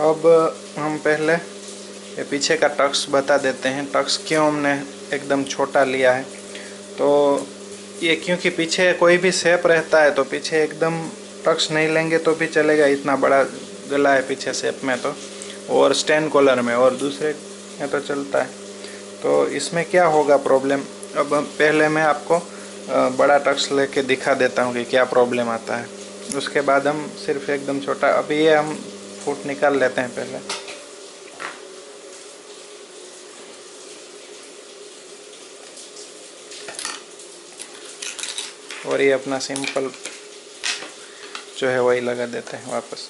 अब हम पहले ये पीछे का टक्स बता देते हैं। टक्स क्यों हमने एकदम छोटा लिया है, तो ये क्योंकि पीछे कोई भी शेप रहता है तो पीछे एकदम टक्स नहीं लेंगे तो भी चलेगा, इतना बड़ा गला है पीछे शेप में तो, और स्टैंड कॉलर में और दूसरे में तो चलता है। तो इसमें क्या होगा प्रॉब्लम, अब पहले मैं आपको बड़ा टक्स लेके दिखा देता हूँ कि क्या प्रॉब्लम आता है, उसके बाद हम सिर्फ एकदम छोटा, अभी ये हम फुट निकाल लेते हैं पहले। और ये अपना सिंपल जो है वही लगा देते हैं वापस।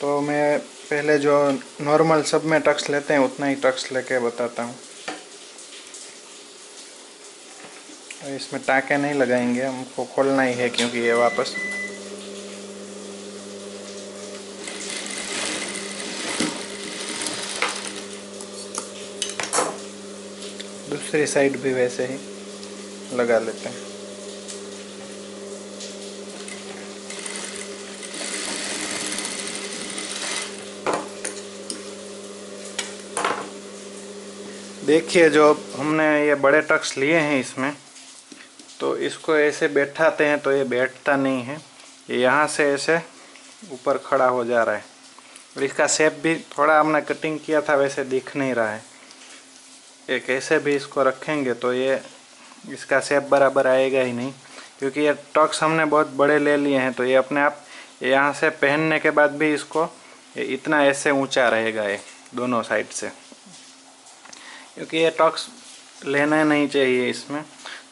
तो मैं पहले जो नॉर्मल सब में टक्स लेते हैं उतना ही टक्स लेके बताता हूँ। इसमें टाँके नहीं लगाएंगे, हमको खोलना ही है क्योंकि ये वापस दूसरी साइड भी वैसे ही लगा लेते हैं। देखिए जो हमने ये बड़े टक्स लिए हैं इसमें, तो इसको ऐसे बैठाते हैं तो ये बैठता नहीं है, ये यहाँ से ऐसे ऊपर खड़ा हो जा रहा है, और इसका शेप भी थोड़ा हमने कटिंग किया था वैसे दिख नहीं रहा है। ये कैसे भी इसको रखेंगे तो ये इसका शेप बराबर आएगा ही नहीं, क्योंकि ये टक्स हमने बहुत बड़े ले लिए हैं, तो ये अपने आप यहाँ से पहनने के बाद भी इसको ये इतना ऐसे ऊंचा रहेगा ये दोनों साइड से, क्योंकि ये टक्स लेना नहीं चाहिए इसमें।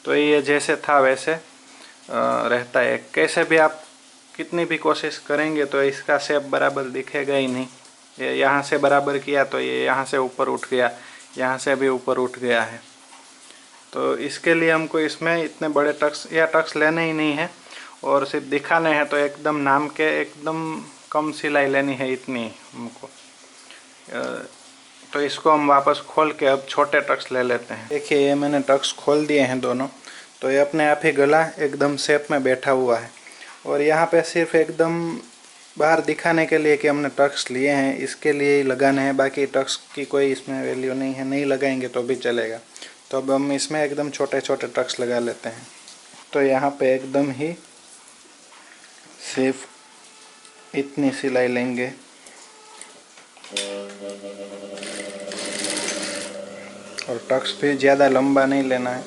तो ये जैसे था वैसे रहता है, कैसे भी आप कितनी भी कोशिश करेंगे तो इसका शेप बराबर दिखेगा ही नहीं। ये यहाँ से बराबर किया तो ये यहाँ से ऊपर उठ गया, यहाँ से भी ऊपर उठ गया है। तो इसके लिए हमको इसमें इतने बड़े टक्स या टक्स लेने ही नहीं है, और सिर्फ दिखाने हैं तो एकदम नाम के एकदम कम सिलाई लेनी है इतनी हमको। तो इसको हम वापस खोल के अब छोटे टक्स ले लेते हैं। देखिए ये मैंने टक्स खोल दिए हैं दोनों, तो ये अपने आप ही गला एकदम शेप में बैठा हुआ है, और यहाँ पे सिर्फ एकदम बाहर दिखाने के लिए कि हमने टक्स लिए हैं इसके लिए ही लगाने हैं, बाकी टक्स की कोई इसमें वैल्यू नहीं है, नहीं लगाएंगे तो भी चलेगा। तो अब हम इसमें एकदम छोटे छोटे टक्स लगा लेते हैं। तो यहाँ पे एकदम ही सिर्फ इतनी सिलाई लेंगे, और टक्स भी ज़्यादा लंबा नहीं लेना है,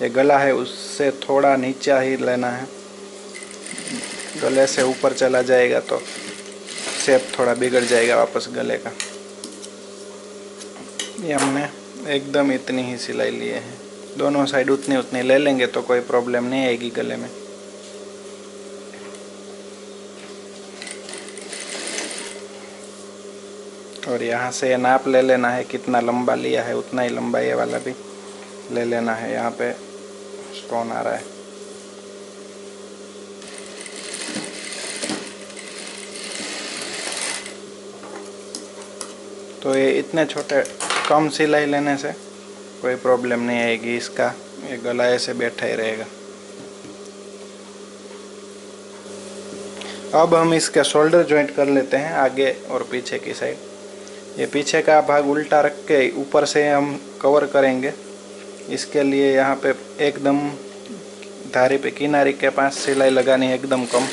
ये गला है उससे थोड़ा नीचा ही लेना है, गले से ऊपर चला जाएगा तो शेप थोड़ा बिगड़ जाएगा वापस गले का। ये हमने एकदम इतनी ही सिलाई लिए हैं, दोनों साइड उतनी उतनी ले लेंगे तो कोई प्रॉब्लम नहीं आएगी गले में। और यहाँ से नाप ले लेना है कितना लंबा लिया है, उतना ही लंबा ये वाला भी ले लेना है। यहाँ पे स्टोन आ रहा है, तो ये इतने छोटे कम सिलाई लेने से कोई प्रॉब्लम नहीं आएगी, इसका ये गला ऐसे बैठा ही रहेगा। अब हम इसका शोल्डर जॉइंट कर लेते हैं आगे और पीछे की साइड। ये पीछे का भाग उल्टा रख के ऊपर से हम कवर करेंगे, इसके लिए यहाँ पे एकदम धारी पे किनारे के पास सिलाई लगानी है एकदम कम।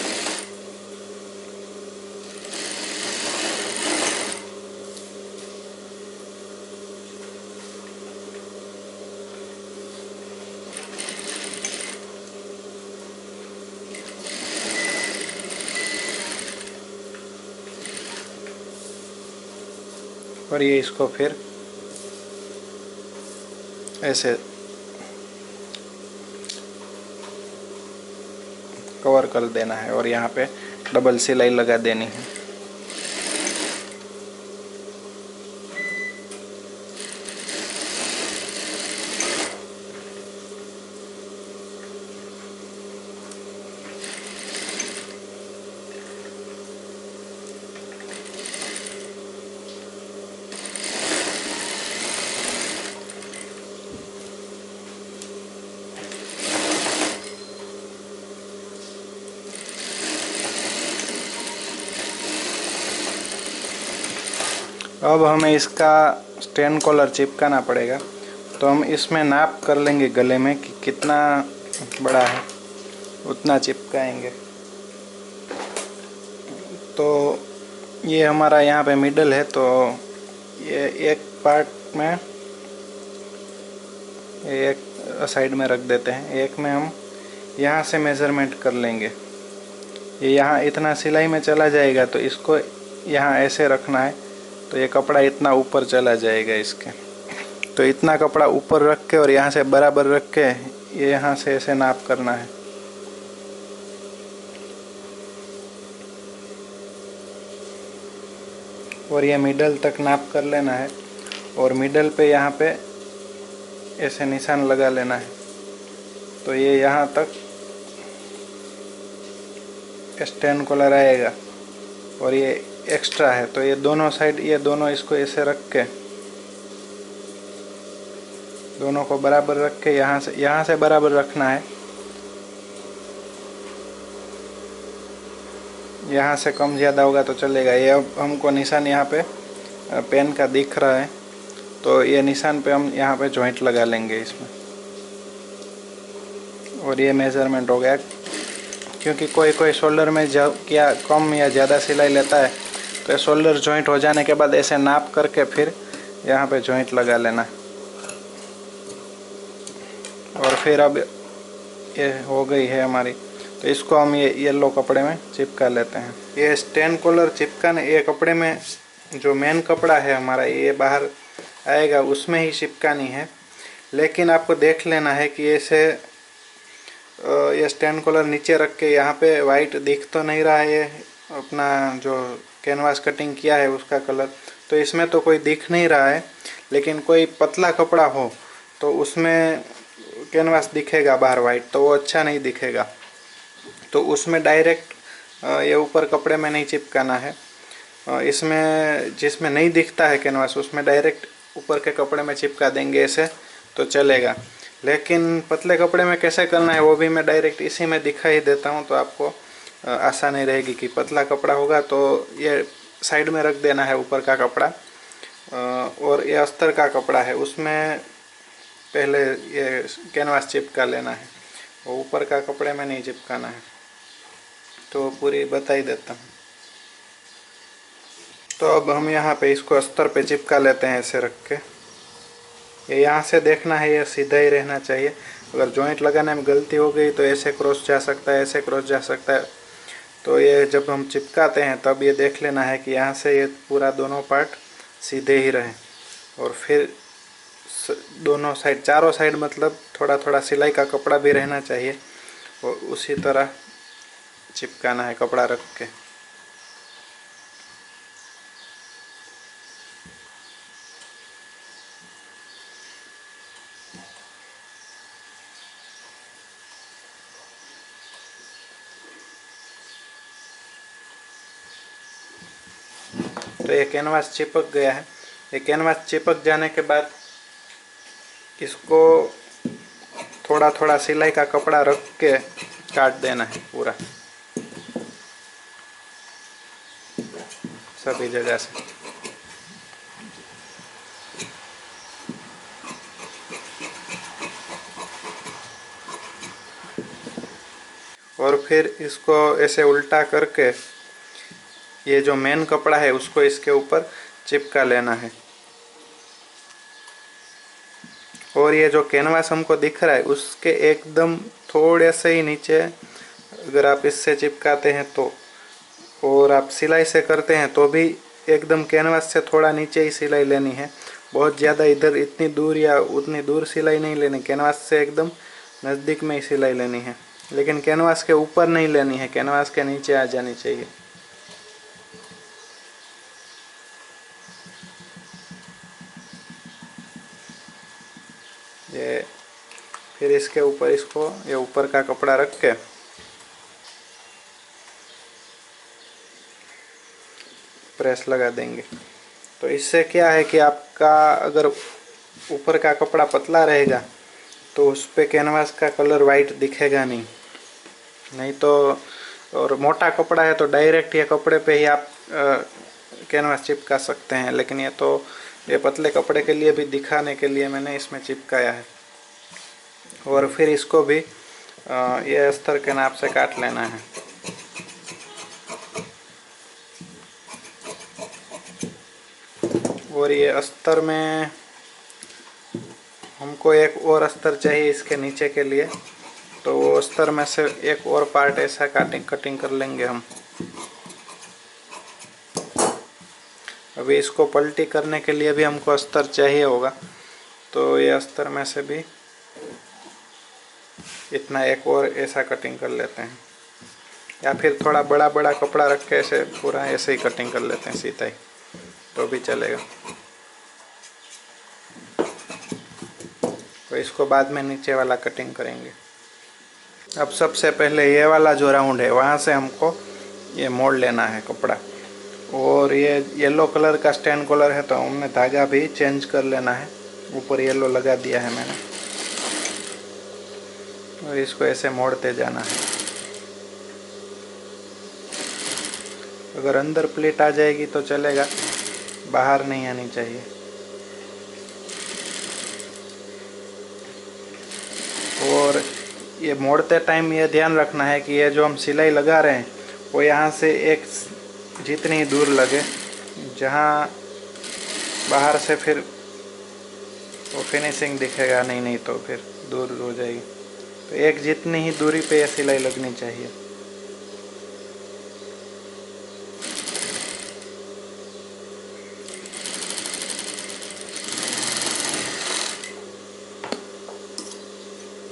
और ये इसको फिर ऐसे कवर कर देना है, और यहाँ पे डबल सिलाई लगा देनी है। अब हमें इसका स्टैंड कॉलर चिपकाना पड़ेगा, तो हम इसमें नाप कर लेंगे गले में कि कितना बड़ा है, उतना चिपकाएंगे। तो ये हमारा यहाँ पे मिडल है, तो ये एक पार्ट में एक साइड में रख देते हैं। एक में हम यहाँ से मेज़रमेंट कर लेंगे। ये यहाँ इतना सिलाई में चला जाएगा, तो इसको यहाँ ऐसे रखना है, तो ये कपड़ा इतना ऊपर चला जाएगा इसके। तो इतना कपड़ा ऊपर रख के और यहाँ से बराबर रख के ये यहाँ से ऐसे नाप करना है। और ये मिडल तक नाप कर लेना है, और मिडल पे यहाँ पे ऐसे निशान लगा लेना है। तो ये यहाँ तक स्टैंड कॉलर आएगा, और ये एक्स्ट्रा है, तो ये दोनों साइड, ये दोनों इसको ऐसे रख के, दोनों को बराबर रख के यहाँ से बराबर रखना है। यहाँ से कम ज़्यादा होगा तो चलेगा। ये अब हमको निशान यहाँ पे पेन का दिख रहा है, तो ये निशान पे हम यहाँ पे जॉइंट लगा लेंगे इसमें। और ये मेज़रमेंट हो गया, क्योंकि कोई शोल्डर में क्या कम या ज़्यादा सिलाई लेता है, तो ये शोल्डर जॉइंट हो जाने के बाद ऐसे नाप करके फिर यहाँ पे जॉइंट लगा लेना है। और फिर अब ये हो गई है हमारी, तो इसको हम ये येलो कपड़े में चिपका लेते हैं। ये स्टैंड कॉलर चिपकाने, ये कपड़े में जो मेन कपड़ा है हमारा ये बाहर आएगा, उसमें ही चिपकानी है। लेकिन आपको देख लेना है कि ऐसे ये स्टैंड कॉलर नीचे रख के यहाँ पे वाइट दिख तो नहीं रहा है, ये अपना जो कैनवास कटिंग किया है उसका कलर, तो इसमें तो कोई दिख नहीं रहा है। लेकिन कोई पतला कपड़ा हो तो उसमें कैनवास दिखेगा बाहर वाइट, तो वो अच्छा नहीं दिखेगा। तो उसमें डायरेक्ट ये ऊपर कपड़े में नहीं चिपकाना है। इसमें जिसमें नहीं दिखता है कैनवास, उसमें डायरेक्ट ऊपर के कपड़े में चिपका देंगे ऐसे, तो चलेगा। लेकिन पतले कपड़े में कैसे करना है वो भी मैं डायरेक्ट इसी में दिखाई देता हूँ, तो आपको आसानी रहेगी। कि पतला कपड़ा होगा तो ये साइड में रख देना है ऊपर का कपड़ा, और ये अस्तर का कपड़ा है उसमें पहले ये कैनवास चिपका लेना है, वो ऊपर का कपड़े में नहीं चिपकाना है। तो पूरी बता ही देता हूँ। तो अब हम यहाँ पे इसको अस्तर पे चिपका लेते हैं ऐसे रख के। ये यहाँ से देखना है, ये सीधा ही रहना चाहिए। अगर जॉइंट लगाने में गलती हो गई तो ऐसे क्रॉस जा सकता है, ऐसे क्रॉस जा सकता है। तो ये जब हम चिपकाते हैं तब ये देख लेना है कि यहाँ से ये पूरा दोनों पार्ट सीधे ही रहें। और फिर दोनों साइड, चारों साइड मतलब थोड़ा थोड़ा सिलाई का कपड़ा भी रहना चाहिए, और उसी तरह चिपकाना है कपड़ा रख के। तो ये कैनवास चिपक गया है। ये कैनवास चिपक जाने के बाद इसको थोड़ा थोड़ा सिलाई का कपड़ा रख के काट देना है पूरा सभी जगह से। और फिर इसको ऐसे उल्टा करके ये जो मेन कपड़ा है उसको इसके ऊपर चिपका लेना है। और ये जो कैनवास हमको दिख रहा है उसके एकदम थोड़े से ही नीचे अगर आप इससे चिपकाते हैं तो, और आप सिलाई से करते हैं तो भी एकदम कैनवास से थोड़ा नीचे ही सिलाई लेनी है। बहुत ज़्यादा इधर इतनी दूर या उतनी दूर सिलाई नहीं लेनी, कैनवास से एकदम नज़दीक में ही सिलाई लेनी है। लेकिन कैनवास के ऊपर नहीं लेनी है, कैनवास के नीचे आ जानी चाहिए। ये फिर इसके ऊपर इसको ये ऊपर का कपड़ा रख के प्रेस लगा देंगे। तो इससे क्या है कि आपका अगर ऊपर का कपड़ा पतला रहेगा तो उस पे कैनवास का कलर वाइट दिखेगा नहीं तो, और मोटा कपड़ा है तो डायरेक्ट ये कपड़े पे ही आप कैनवास चिपका सकते हैं, लेकिन ये पतले कपड़े के लिए भी दिखाने के लिए मैंने इसमें चिपकाया है। और फिर इसको भी ये अस्तर के नाप से काट लेना है। और ये अस्तर में हमको एक और अस्तर चाहिए इसके नीचे के लिए, तो वो अस्तर में से एक और पार्ट ऐसा कटिंग कर लेंगे हम। अभी इसको पलटी करने के लिए भी हमको अस्तर चाहिए होगा, तो ये अस्तर में से भी इतना एक और ऐसा कटिंग कर लेते हैं, या फिर थोड़ा बड़ा बड़ा कपड़ा रख के ऐसे पूरा ऐसे ही कटिंग कर लेते हैं सीधा ही, तो भी चलेगा। तो इसको बाद में नीचे वाला कटिंग करेंगे। अब सबसे पहले ये वाला जो राउंड है वहाँ से हमको ये मोड़ लेना है कपड़ा। और ये येलो कलर का स्टैंड कॉलर है, तो हमने धागा भी चेंज कर लेना है। ऊपर येलो लगा दिया है मैंने, और इसको ऐसे मोड़ते जाना है। अगर अंदर प्लेट आ जाएगी तो चलेगा, बाहर नहीं आनी चाहिए। और ये मोड़ते टाइम ये ध्यान रखना है कि ये जो हम सिलाई लगा रहे हैं वो यहाँ से एक जितनी दूर लगे, जहाँ बाहर से फिर वो फिनिशिंग दिखेगा नहीं तो फिर दूर हो जाएगी। तो एक जितनी ही दूरी पे ये सिलाई लगनी चाहिए।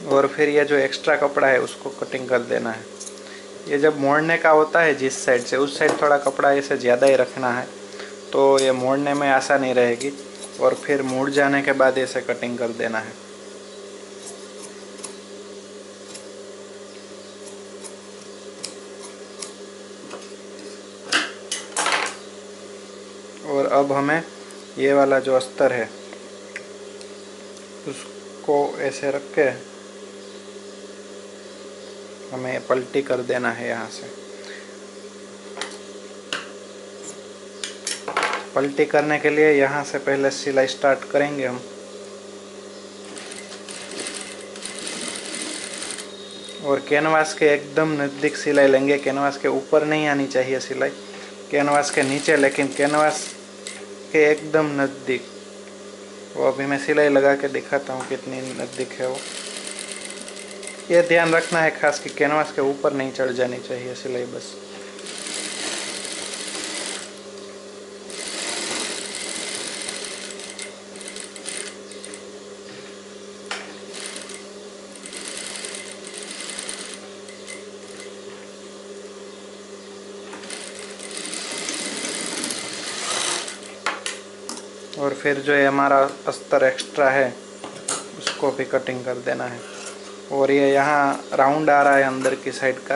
और फिर ये जो एक्स्ट्रा कपड़ा है उसको कटिंग कर देना है। ये जब मोड़ने का होता है जिस साइड से, उस साइड थोड़ा कपड़ा ऐसे ज़्यादा ही रखना है, तो ये मोड़ने में आसानी रहेगी। और फिर मुड़ जाने के बाद ऐसे कटिंग कर देना है। और अब हमें ये वाला जो अस्तर है उसको ऐसे रख के हमें पलटी कर देना है। यहाँ से पलटी करने के लिए यहाँ से पहले सिलाई स्टार्ट करेंगे हम। और कैनवास के एकदम नज़दीक सिलाई लेंगे। कैनवास के ऊपर नहीं आनी चाहिए सिलाई, कैनवास के नीचे, लेकिन कैनवास के एकदम नज़दीक। वो अभी मैं सिलाई लगा के दिखाता हूँ कितनी नज़दीक है वो। ये ध्यान रखना है खास कि कैनवास के ऊपर नहीं चढ़ जानी चाहिए सिलाई बस। और फिर जो ये हमारा अस्तर एक्स्ट्रा है उसको भी कटिंग कर देना है। और ये यहाँ राउंड आ रहा है अंदर की साइड का,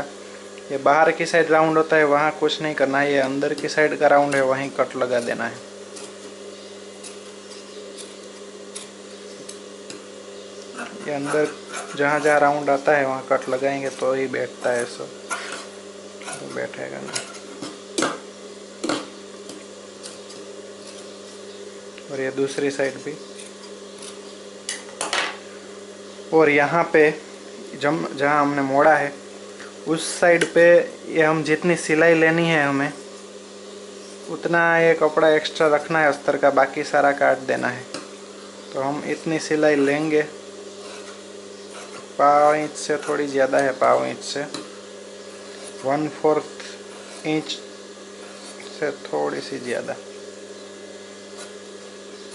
ये बाहर की साइड राउंड होता है वहाँ कुछ नहीं करना है। ये अंदर की साइड का राउंड है, वहीं कट लगा देना है। ये अंदर जहाँ जहाँ राउंड आता है वहाँ कट लगाएंगे तो ही बैठता है सब, तो बैठेगा नहीं। और ये दूसरी साइड भी। और यहाँ पे जहाँ हमने मोड़ा है उस साइड पे ये हम जितनी सिलाई लेनी है हमें उतना ये कपड़ा एक्स्ट्रा रखना है अस्तर का, बाकी सारा काट देना है। तो हम इतनी सिलाई लेंगे, पाव इंच से थोड़ी ज़्यादा है, पाव इंच से 1/4 इंच से थोड़ी सी ज़्यादा।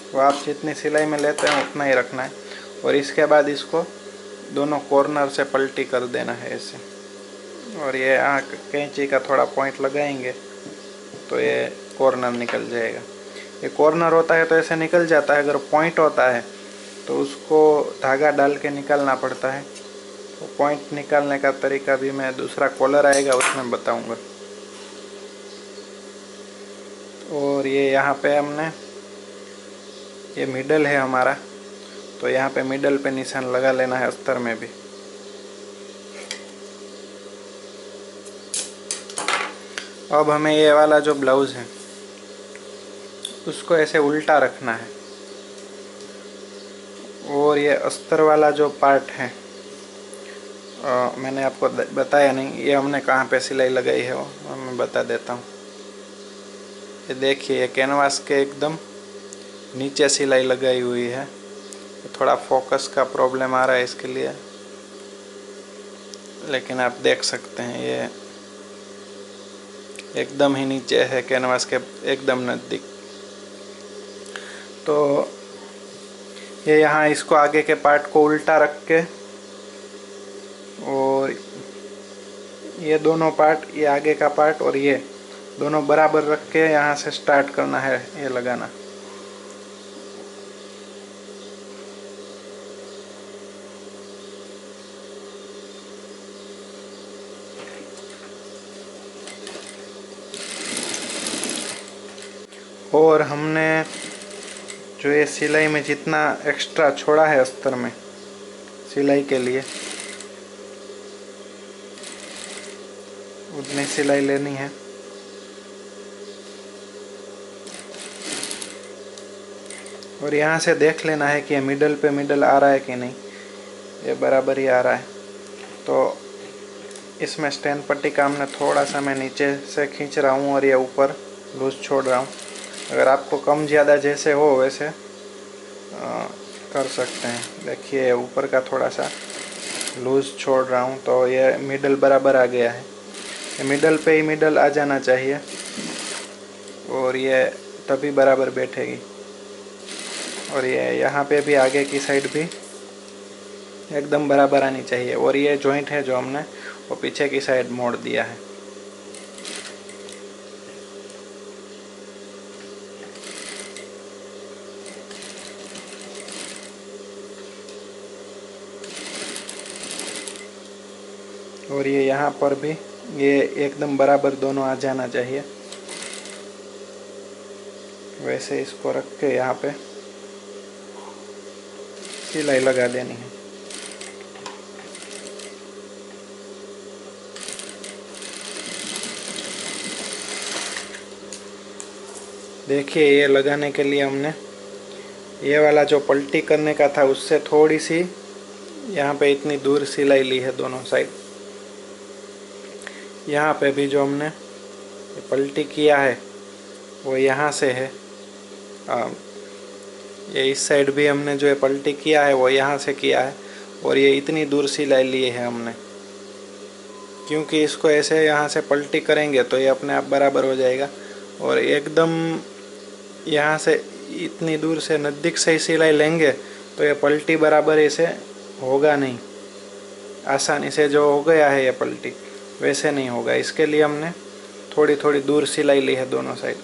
तो आप जितनी सिलाई में लेते हैं उतना ही रखना है। और इसके बाद इसको दोनों कॉर्नर से पलटी कर देना है ऐसे। और ये यहाँ कैंची का थोड़ा पॉइंट लगाएंगे तो ये कॉर्नर निकल जाएगा। ये कॉर्नर होता है तो ऐसे निकल जाता है, अगर पॉइंट होता है तो उसको धागा डाल के निकालना पड़ता है। तो पॉइंट निकालने का तरीका भी मैं दूसरा कॉलर आएगा उसमें बताऊंगा। और ये यहाँ पे हमने ये मिडल है हमारा, तो यहाँ पे मिडल पे निशान लगा लेना है अस्तर में भी। अब हमें ये वाला जो ब्लाउज़ है उसको ऐसे उल्टा रखना है। और ये अस्तर वाला जो पार्ट है, मैंने आपको बताया नहीं, ये हमने कहाँ पे सिलाई लगाई है वो मैं बता देता हूँ। ये देखिए, ये कैनवास के एकदम नीचे सिलाई लगाई हुई है। थोड़ा फोकस का प्रॉब्लम आ रहा है इसके लिए, लेकिन आप देख सकते हैं ये एकदम ही नीचे है, कैनवास के एकदम नज़दीक। तो ये यहाँ इसको आगे के पार्ट को उल्टा रख के, और ये दोनों पार्ट, ये आगे का पार्ट और ये दोनों बराबर रख के यहाँ से स्टार्ट करना है ये लगाना। और हमने जो ये सिलाई में जितना एक्स्ट्रा छोड़ा है अस्तर में सिलाई के लिए, उतनी सिलाई लेनी है। और यहाँ से देख लेना है कि ये मिडल पे मिडल आ रहा है कि नहीं, ये बराबर ही आ रहा है। तो इसमें स्टैंड पट्टी का हमने थोड़ा सा मैं नीचे से खींच रहा हूँ और ये ऊपर लूज छोड़ रहा हूँ। अगर आपको कम ज़्यादा जैसे हो वैसे कर सकते हैं। देखिए ऊपर का थोड़ा सा लूज छोड़ रहा हूँ, तो ये मिडल बराबर आ गया है। ये मिडल पे ही मिडल आ जाना चाहिए और ये तभी बराबर बैठेगी। और ये यहाँ पे भी आगे की साइड भी एकदम बराबर आनी चाहिए। और ये जॉइंट है जो हमने वो पीछे की साइड मोड़ दिया है। और ये यहाँ पर भी ये एकदम बराबर दोनों आ जाना चाहिए। वैसे इसको रख के यहाँ पे सिलाई लगा देनी है। देखिए ये लगाने के लिए हमने ये वाला जो पलटी करने का था उससे थोड़ी सी यहाँ पे इतनी दूर सिलाई ली है दोनों साइड। यहाँ पे भी जो हमने पलटी किया है वो यहाँ से है। ये इस साइड भी हमने जो है पलटी किया है वो यहाँ से किया है। और ये इतनी दूर सिलाई ली है हमने, क्योंकि इसको ऐसे यहाँ से पलटी करेंगे तो ये अपने आप बराबर हो जाएगा। और एकदम यहाँ से इतनी दूर से नज़दीक से ही सिलाई लेंगे तो ये पलटी बराबर ऐसे होगा नहीं। आसानी से जो हो गया है ये पलटी वैसे नहीं होगा। इसके लिए हमने थोड़ी थोड़ी दूर सिलाई ली है दोनों साइड।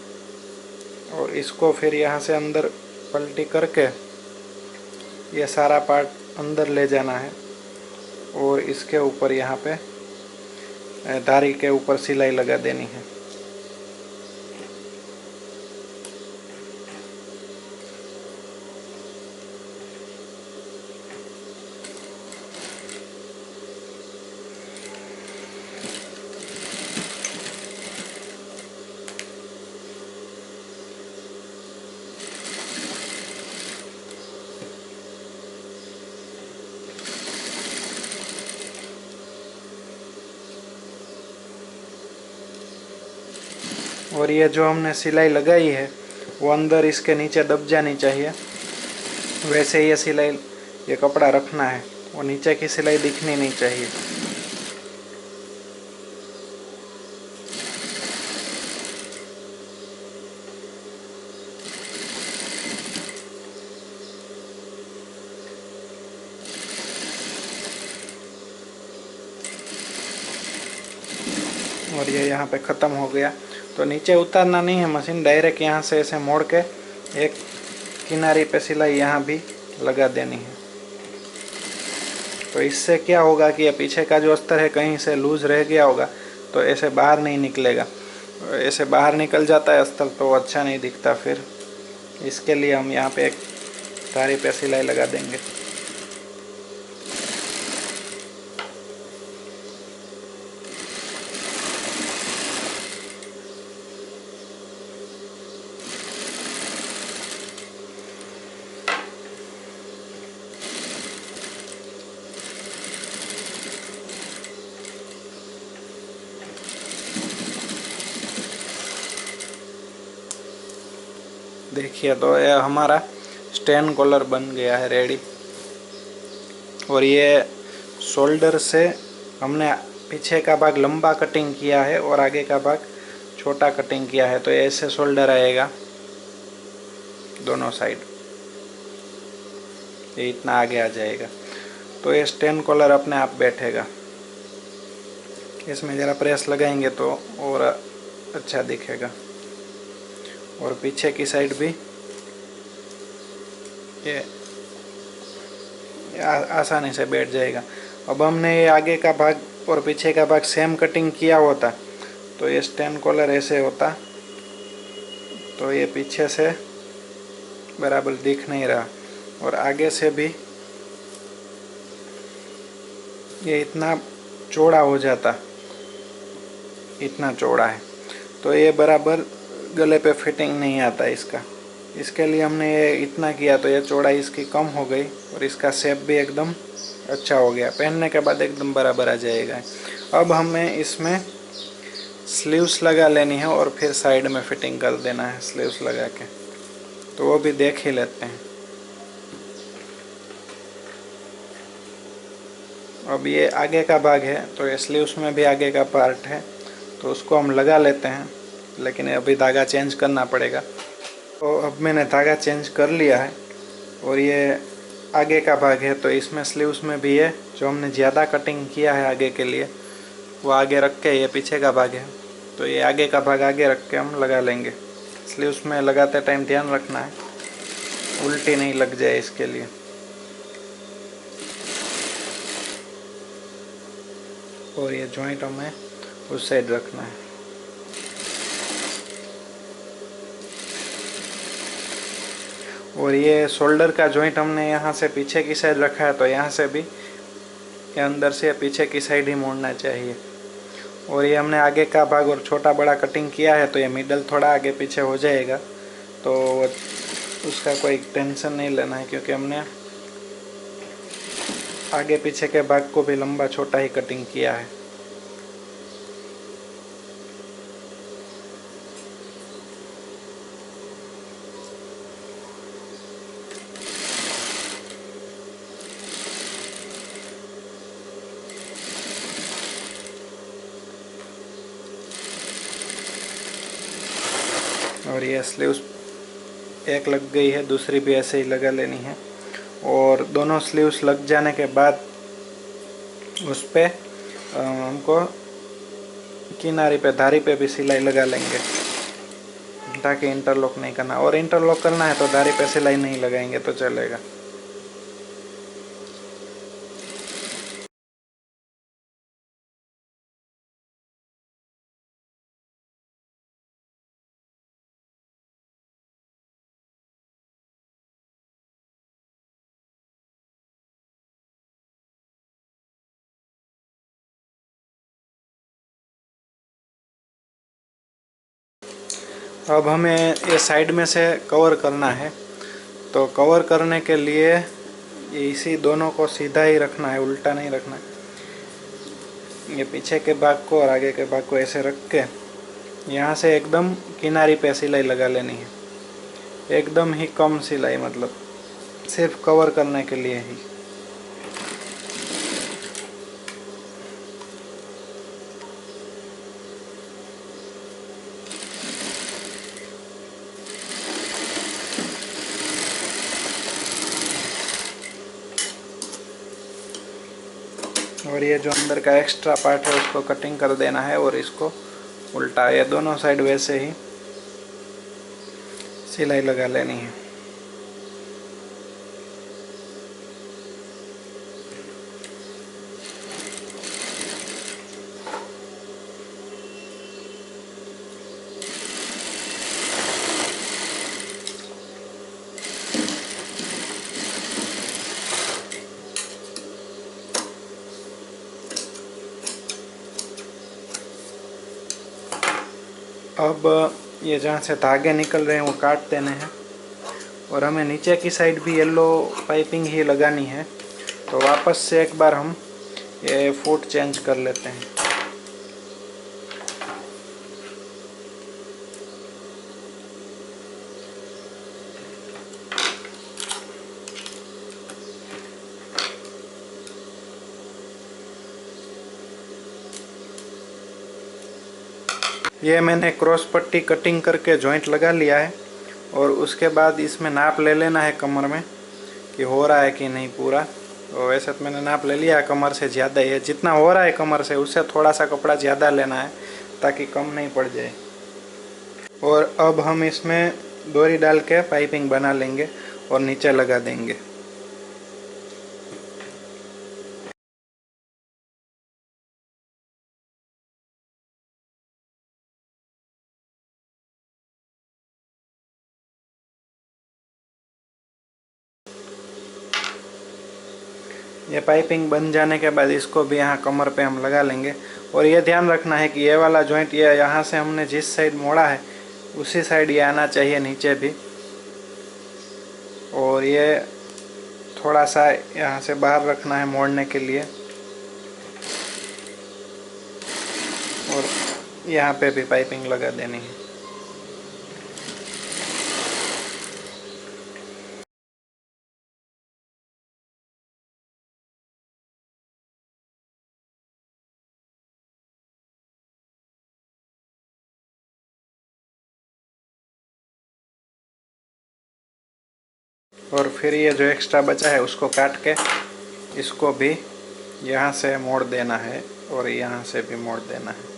और इसको फिर यहाँ से अंदर पलटी करके ये सारा पार्ट अंदर ले जाना है। और इसके ऊपर यहाँ पे धारी के ऊपर सिलाई लगा देनी है। और ये जो हमने सिलाई लगाई है वो अंदर इसके नीचे दब जानी चाहिए। वैसे ये सिलाई, ये कपड़ा रखना है, वो नीचे की सिलाई दिखनी नहीं चाहिए। और ये यहाँ पे ख़त्म हो गया। तो नीचे उतारना नहीं है मशीन, डायरेक्ट यहाँ से ऐसे मोड़ के एक किनारे पे सिलाई यहाँ भी लगा देनी है। तो इससे क्या होगा कि ये पीछे का जो अस्तर है कहीं से लूज़ रह गया होगा तो ऐसे बाहर नहीं निकलेगा। ऐसे बाहर निकल जाता है अस्तर तो अच्छा नहीं दिखता फिर। इसके लिए हम यहाँ पे एक धारी पे सिलाई लगा देंगे। देखिए तो ये हमारा स्टैंड कॉलर बन गया है रेडी। और ये शोल्डर से हमने पीछे का भाग लंबा कटिंग किया है और आगे का भाग छोटा कटिंग किया है। तो ऐसे शोल्डर आएगा दोनों साइड, ये इतना आगे आ जाएगा। तो ये स्टैंड कॉलर अपने आप बैठेगा। इसमें ज़रा प्रेस लगाएंगे तो और अच्छा दिखेगा। और पीछे की साइड भी ये आसानी से बैठ जाएगा। अब हमने ये आगे का भाग और पीछे का भाग सेम कटिंग किया होता तो ये स्टैंड कॉलर ऐसे होता, तो ये पीछे से बराबर दिख नहीं रहा और आगे से भी ये इतना चौड़ा हो जाता, इतना चौड़ा है। तो ये बराबर गले पे फिटिंग नहीं आता इसका। इसके लिए हमने ये इतना किया तो ये चौड़ाई इसकी कम हो गई और इसका शेप भी एकदम अच्छा हो गया। पहनने के बाद एकदम बराबर आ जाएगा। अब हमें इसमें स्लीव्स लगा लेनी है और फिर साइड में फिटिंग कर देना है स्लीव्स लगा के। तो वो भी देख ही लेते हैं। अब ये आगे का भाग है तो ये स्लीव्स में भी आगे का पार्ट है तो उसको हम लगा लेते हैं, लेकिन अभी धागा चेंज करना पड़ेगा। तो अब मैंने धागा चेंज कर लिया है और ये आगे का भाग है तो इसमें स्लीव्स में भी है जो हमने ज़्यादा कटिंग किया है आगे के लिए वो आगे रख के, ये पीछे का भाग है तो ये आगे का भाग आगे रख के हम लगा लेंगे। स्लीव्स में लगाते टाइम ध्यान रखना है उल्टी नहीं लग जाए इसके लिए। और ये जॉइंट हमें उस साइड रखना है। और ये शोल्डर का जॉइंट हमने यहाँ से पीछे की साइड रखा है तो यहाँ से भी ये अंदर से पीछे की साइड ही मोड़ना चाहिए। और ये हमने आगे का भाग और छोटा बड़ा कटिंग किया है तो ये मिडल थोड़ा आगे पीछे हो जाएगा, तो उसका कोई टेंशन नहीं लेना है क्योंकि हमने आगे पीछे के भाग को भी लंबा छोटा ही कटिंग किया है। और ये स्लीव्स एक लग गई है, दूसरी भी ऐसे ही लगा लेनी है। और दोनों स्लीव्स लग जाने के बाद उस पे हमको किनारे पे धारी पे भी सिलाई लगा लेंगे ताकि इंटरलॉक नहीं करना। और इंटरलॉक करना है तो धारी पे सिलाई नहीं लगाएंगे तो चलेगा। अब हमें ये साइड में से कवर करना है तो कवर करने के लिए ये इसी दोनों को सीधा ही रखना है, उल्टा नहीं रखना है। ये पीछे के भाग को और आगे के भाग को ऐसे रख के यहाँ से एकदम किनारी पे सिलाई लगा लेनी है, एकदम ही कम सिलाई, मतलब सिर्फ कवर करने के लिए ही। और ये जो अंदर का एक्स्ट्रा पार्ट है उसको कटिंग कर देना है और इसको उल्टा, ये दोनों साइड वैसे ही सिलाई लगा लेनी है। अब ये जहाँ से धागे निकल रहे हैं वो काट देने हैं और हमें नीचे की साइड भी येलो पाइपिंग ही लगानी है। तो वापस से एक बार हम ये फुट चेंज कर लेते हैं। ये मैंने क्रॉस पट्टी कटिंग करके जॉइंट लगा लिया है और उसके बाद इसमें नाप ले लेना है कमर में कि हो रहा है कि नहीं पूरा। तो वैसे तो मैंने नाप ले लिया है, कमर से ज़्यादा ही है, जितना हो रहा है कमर से उससे थोड़ा सा कपड़ा ज़्यादा लेना है ताकि कम नहीं पड़ जाए। और अब हम इसमें डोरी डाल के पाइपिंग बना लेंगे और नीचे लगा देंगे। ये पाइपिंग बन जाने के बाद इसको भी यहाँ कमर पे हम लगा लेंगे। और ये ध्यान रखना है कि ये वाला जॉइंट ये यहाँ से हमने जिस साइड मोड़ा है उसी साइड ये आना चाहिए नीचे भी। और ये थोड़ा सा यहाँ से बाहर रखना है मोड़ने के लिए। और यहाँ पे भी पाइपिंग लगा देनी है। और फिर ये जो एक्स्ट्रा बचा है उसको काट के इसको भी यहाँ से मोड़ देना है और यहाँ से भी मोड़ देना है।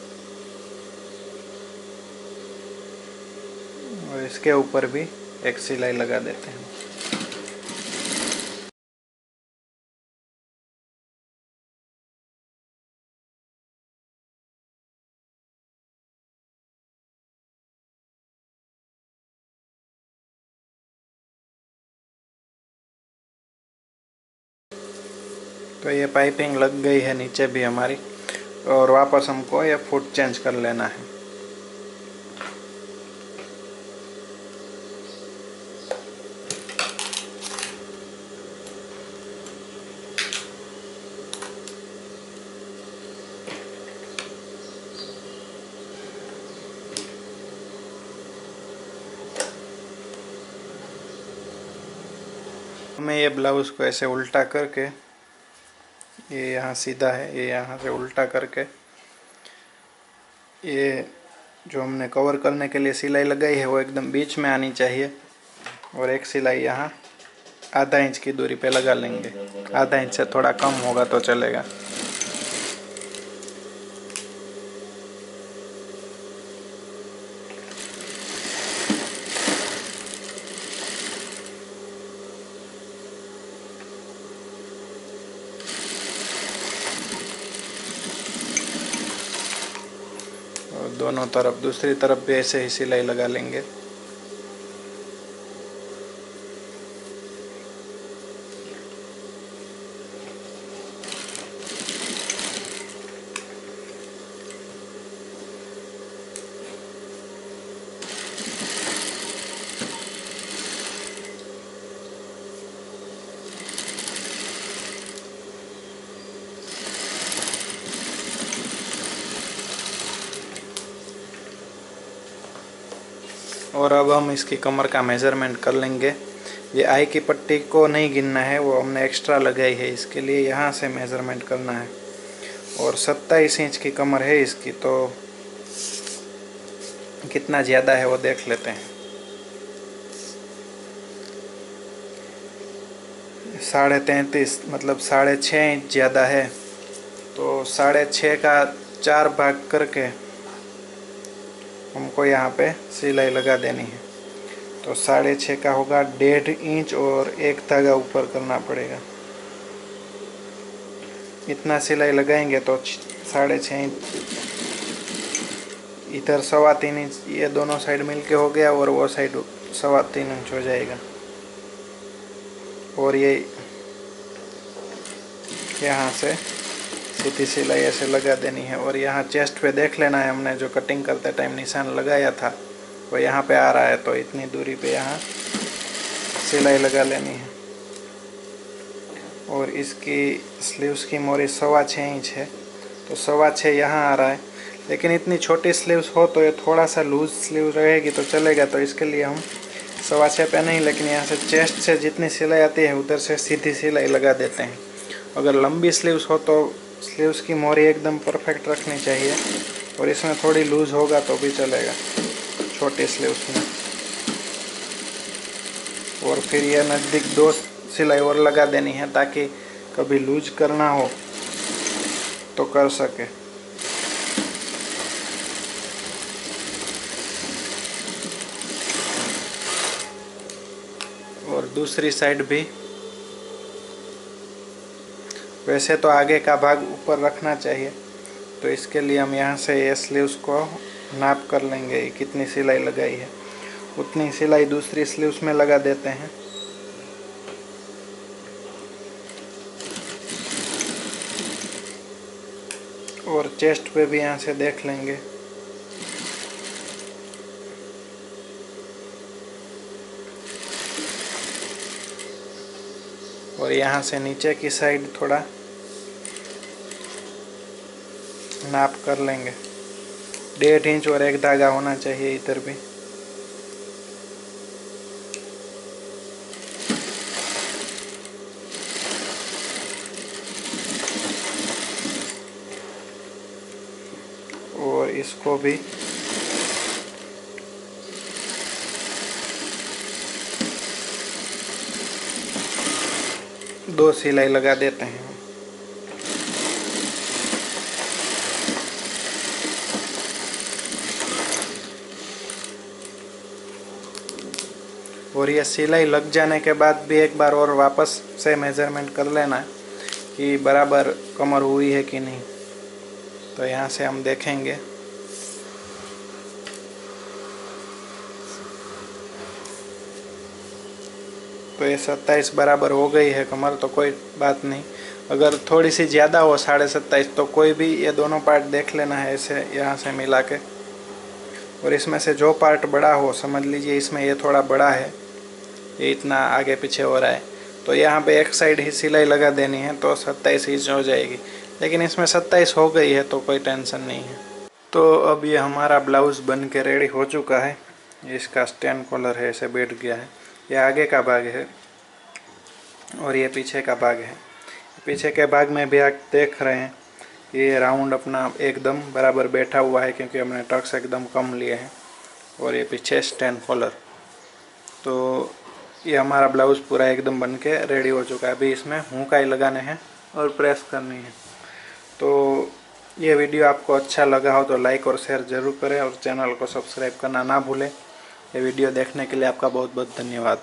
और इसके ऊपर भी एक सिलाई लगा देते हैं। तो ये पाइपिंग लग गई है नीचे भी हमारी। और वापस हमको ये फुट चेंज कर लेना है। हमें ये ब्लाउज को ऐसे उल्टा करके, ये यहाँ सीधा है, ये यहाँ से उल्टा करके, ये जो हमने कवर करने के लिए सिलाई लगाई है वो एकदम बीच में आनी चाहिए। और एक सिलाई यहाँ आधा इंच की दूरी पे लगा लेंगे। आधा इंच से थोड़ा कम होगा तो चलेगा। और दोनों तरफ, दूसरी तरफ भी ऐसे ही सिलाई लगा लेंगे। और अब हम इसकी कमर का मेज़रमेंट कर लेंगे। ये आई की पट्टी को नहीं गिनना है, वो हमने एक्स्ट्रा लगाई है, इसके लिए यहाँ से मेज़रमेंट करना है। और 27 इंच की कमर है इसकी, तो कितना ज़्यादा है वो देख लेते हैं। 33.5 मतलब 6.5 इंच ज़्यादा है। तो 6.5 का 4 भाग करके हमको यहाँ पे सिलाई लगा देनी है। तो 6.5 का होगा 1.5 इंच और एक धागा ऊपर करना पड़ेगा। इतना सिलाई लगाएंगे तो 6.5 इंच, इधर 3.25 इंच, ये दोनों साइड मिलके हो गया और वो साइड 3.25 इंच हो जाएगा। और ये यहाँ से सीधी सिलाई ऐसे लगा देनी है। और यहाँ चेस्ट पे देख लेना है, हमने जो कटिंग करते टाइम निशान लगाया था वो यहाँ पे आ रहा है, तो इतनी दूरी पे यहाँ सिलाई लगा लेनी है। और इसकी स्लीव्स की मोरी 6.25 इंच है, तो 6.25 यहाँ आ रहा है। लेकिन इतनी छोटी स्लीव्स हो तो ये थोड़ा सा लूज स्लीव रहेगी तो चलेगा, तो इसके लिए हम 6.25 पे नहीं, लेकिन यहाँ से चेस्ट से जितनी सिलाई आती है उधर से सीधी सिलाई लगा देते हैं। अगर लंबी स्लीव्स हो तो स्लीव्स की मोरी एकदम परफेक्ट रखनी चाहिए। और इसमें थोड़ी लूज होगा तो भी चलेगा, छोटी स्लीव्स में। और फिर ये नज़दीक 2 सिलाई और लगा देनी है ताकि कभी लूज करना हो तो कर सके। और दूसरी साइड भी। वैसे तो आगे का भाग ऊपर रखना चाहिए, तो इसके लिए हम यहाँ से ये स्लीव्स को नाप कर लेंगे, कितनी सिलाई लगाई है उतनी सिलाई दूसरी स्लीव्स में लगा देते हैं। और चेस्ट पे भी यहाँ से देख लेंगे। और यहाँ से नीचे की साइड थोड़ा नाप कर लेंगे। 1.5 इंच और 1 धागा होना चाहिए इधर भी। और इसको भी दो सिलाई लगा देते हैं। और ये सिलाई लग जाने के बाद भी एक बार और वापस से मेज़रमेंट कर लेना है कि बराबर कमर हुई है कि नहीं। तो यहाँ से हम देखेंगे। तो ये 27 बराबर हो गई है कमर, तो कोई बात नहीं। अगर थोड़ी सी ज़्यादा हो 27.5 तो कोई भी ये दोनों पार्ट देख लेना है ऐसे यहाँ से मिला के। और इसमें से जो पार्ट बड़ा हो, समझ लीजिए इसमें ये थोड़ा बड़ा है, ये इतना आगे पीछे हो रहा है, तो यहाँ पे एक साइड ही सिलाई लगा देनी है तो 27 इंच हो जाएगी। लेकिन इसमें 27 हो गई है तो कोई टेंशन नहीं है। तो अब ये हमारा ब्लाउज़ बन के रेडी हो चुका है। इसका स्टैंड कॉलर है, ऐसे बैठ गया है। ये आगे का भाग है और ये पीछे का भाग है। पीछे के भाग में भी आप देख रहे हैं ये राउंड अपना एकदम बराबर बैठा हुआ है क्योंकि हमने टक्स एकदम कम लिए हैं। और ये पीछे स्टैंड कॉलर। तो ये हमारा ब्लाउज़ पूरा एकदम बन के रेडी हो चुका है। अभी इसमें हुकाई लगाने हैं और प्रेस करनी है। तो ये वीडियो आपको अच्छा लगा हो तो लाइक और शेयर ज़रूर करें और चैनल को सब्सक्राइब करना ना भूलें। ये वीडियो देखने के लिए आपका बहुत बहुत धन्यवाद।